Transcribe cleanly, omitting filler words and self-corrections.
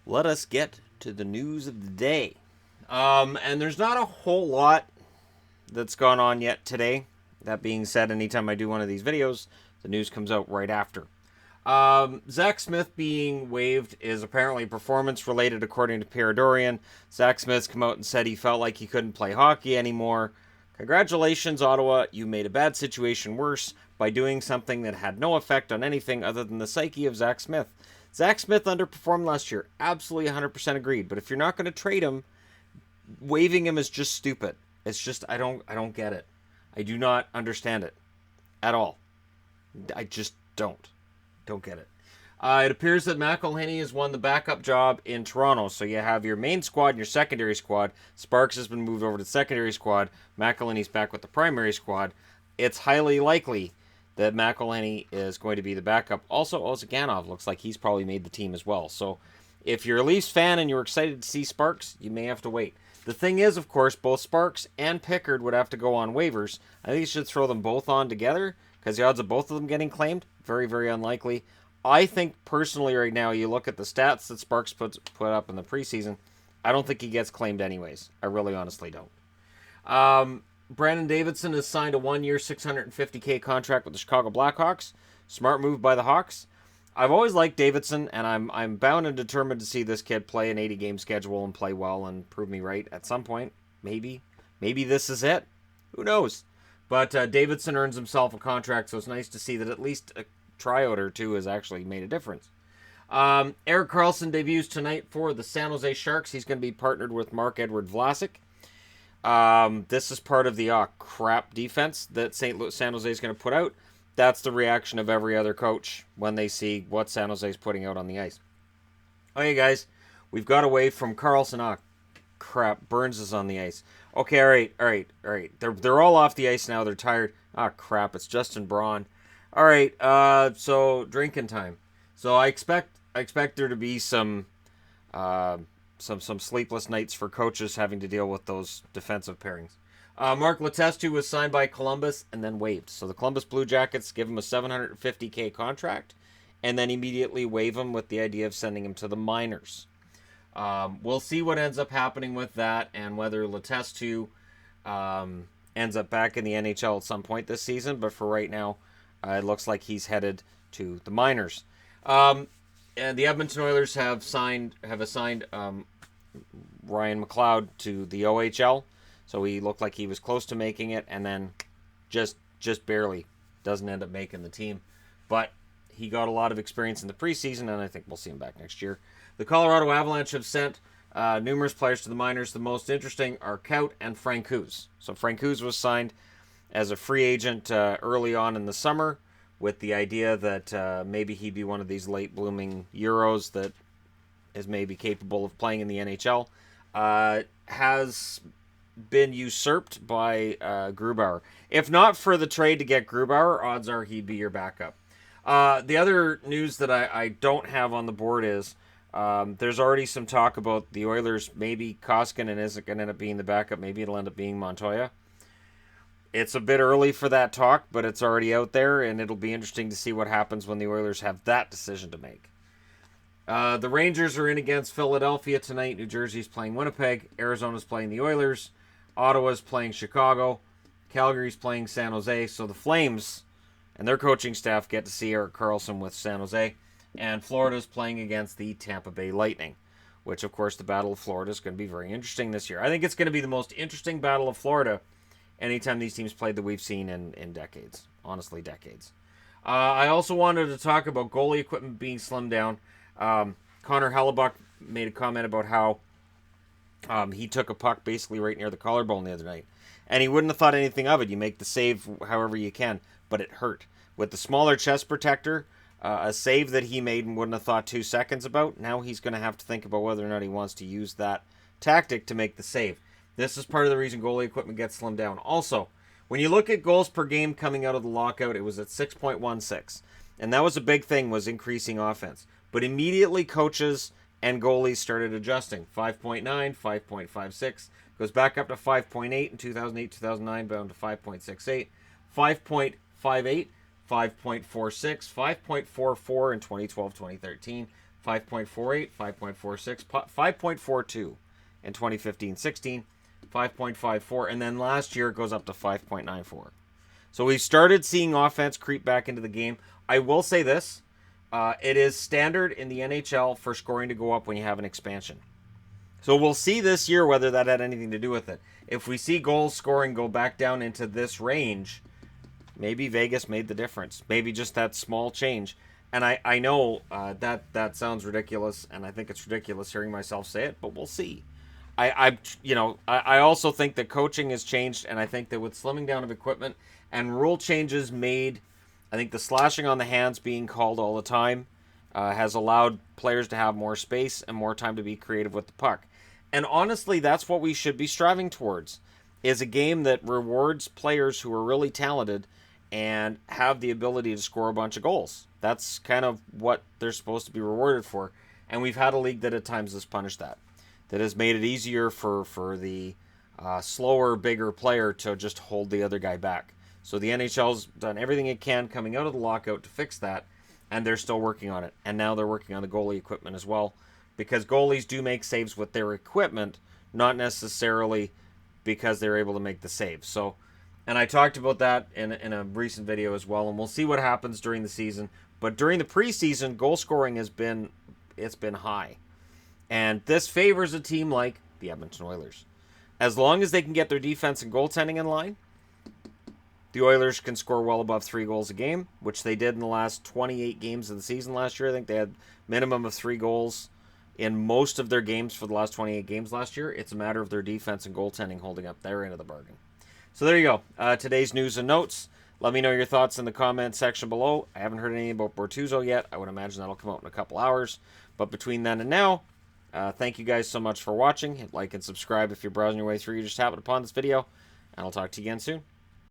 let us get to the news of the day. And there's not a whole lot that's gone on yet today. That being said, anytime I do one of these videos, the news comes out right after. Zach Smith being waived is apparently performance related, according to Pierre Dorian. Zach Smith's come out and said he felt like he couldn't play hockey anymore. Congratulations, Ottawa. You made a bad situation worse by doing something that had no effect on anything other than the psyche of Zach Smith. Zach Smith underperformed last year. Absolutely 100% agreed. But if you're not going to trade him, waiving him is just stupid. It's just I don't get it. I do not understand it at all. I just don't get it. It appears that McElhinney has won the backup job in Toronto. So you have your main squad and your secondary squad. Sparks has been moved over to the secondary squad. McElhinney's back with the primary squad. It's highly likely that McElhinney is going to be the backup. Also, Ozaganov looks like he's probably made the team as well. So if you're a Leafs fan and you're excited to see Sparks, you may have to wait. The thing is, of course, both Sparks and Pickard would have to go on waivers. I think you should throw them both on together because the odds of both of them getting claimed, very, very unlikely. I think personally right now, you look at the stats that Sparks put up in the preseason, I don't think he gets claimed anyways. I really honestly don't. Brandon Davidson has signed a 1-year, $650K contract with the Chicago Blackhawks. Smart move by the Hawks. I've always liked Davidson, and I'm bound and determined to see this kid play an 80-game schedule and play well and prove me right at some point. Maybe this is it. Who knows? But Davidson earns himself a contract, so it's nice to see that at least a tryout or two has actually made a difference. Erik Karlsson debuts tonight for the San Jose Sharks. He's going to be partnered with Marc-Edouard Vlasic. This is part of the crap defense that San Jose is going to put out. That's the reaction of every other coach when they see what San Jose is putting out on the ice. Okay, guys, we've got away from Karlsson. Crap, Burns is on the ice. Okay, all right. They're all off the ice now. They're tired. Crap, it's Justin Braun. All right, so drinking time. So I expect there to be some sleepless nights for coaches having to deal with those defensive pairings. Mark Letestu was signed by Columbus and then waived. So the Columbus Blue Jackets give him a $750K contract and then immediately waive him with the idea of sending him to the minors. We'll see what ends up happening with that and whether Letestu ends up back in the NHL at some point this season. But for right now, it looks like he's headed to the minors. And the Edmonton Oilers have assigned Ryan McLeod to the OHL. So he looked like he was close to making it, and then just barely doesn't end up making the team. But he got a lot of experience in the preseason, and I think we'll see him back next year. The Colorado Avalanche have sent numerous players to the minors. The most interesting are Kaut and Francouz. So Francouz was signed as a free agent early on in the summer with the idea that maybe he'd be one of these late-blooming Euros that is maybe capable of playing in the NHL. Has been usurped by Grubauer. If not for the trade to get Grubauer, odds are he'd be your backup. The other news that I don't have on the board is there's already some talk about the Oilers. Maybe Koskinen isn't going to end up being the backup. Maybe it'll end up being Montoya. It's a bit early for that talk, but it's already out there, and it'll be interesting to see what happens when the Oilers have that decision to make. The Rangers are in against Philadelphia tonight. New Jersey's playing Winnipeg. Arizona's playing the Oilers. Ottawa's playing Chicago. Calgary's playing San Jose. So the Flames and their coaching staff get to see Erik Karlsson with San Jose. And Florida's playing against the Tampa Bay Lightning, which, of course, the Battle of Florida is going to be very interesting this year. I think it's going to be the most interesting Battle of Florida anytime these teams played that we've seen in decades. Honestly, decades. I also wanted to talk about goalie equipment being slimmed down. Connor Hellebuck made a comment about how he took a puck basically right near the collarbone the other night. And he wouldn't have thought anything of it. You make the save however you can, but it hurt. With the smaller chest protector, a save that he made and wouldn't have thought 2 seconds about, now he's going to have to think about whether or not he wants to use that tactic to make the save. This is part of the reason goalie equipment gets slimmed down. Also, when you look at goals per game coming out of the lockout, it was at 6.16. And that was a big thing, was increasing offense. But immediately coaches and goalies started adjusting. 5.9, 5.56, goes back up to 5.8 in 2008-2009, down to 5.68, 5.58, 5.46, 5.44 in 2012-2013, 5.48, 5.46, 5.42 in 2015-16, 5.54, and then last year it goes up to 5.94. So we've started seeing offense creep back into the game. I will say this. It is standard in the NHL for scoring to go up when you have an expansion. So we'll see this year whether that had anything to do with it. If we see goal scoring go back down into this range, maybe Vegas made the difference. Maybe just that small change. And I know that sounds ridiculous, and I think it's ridiculous hearing myself say it, but we'll see. I also think that coaching has changed, and I think that with slimming down of equipment and rule changes made, I think the slashing on the hands being called all the time has allowed players to have more space and more time to be creative with the puck. And honestly, that's what we should be striving towards, is a game that rewards players who are really talented and have the ability to score a bunch of goals. That's kind of what they're supposed to be rewarded for. And we've had a league that at times has punished that has made it easier for the slower, bigger player to just hold the other guy back. So the NHL's done everything it can coming out of the lockout to fix that, and they're still working on it. And now they're working on the goalie equipment as well, because goalies do make saves with their equipment, not necessarily because they're able to make the save. So, and I talked about that in a recent video as well, and we'll see what happens during the season. But during the preseason, goal scoring has been high. And this favors a team like the Edmonton Oilers. As long as they can get their defense and goaltending in line, the Oilers can score well above 3 goals a game, which they did in the last 28 games of the season last year. I think they had minimum of 3 goals in most of their games for the last 28 games last year. It's a matter of their defense and goaltending holding up their end of the bargain. So there you go. Today's news and notes. Let me know your thoughts in the comment section below. I haven't heard anything about Bortuzzo yet. I would imagine that'll come out in a couple hours. But between then and now, thank you guys so much for watching. Hit like and subscribe if you're browsing your way through. You just happened upon this video. And I'll talk to you again soon.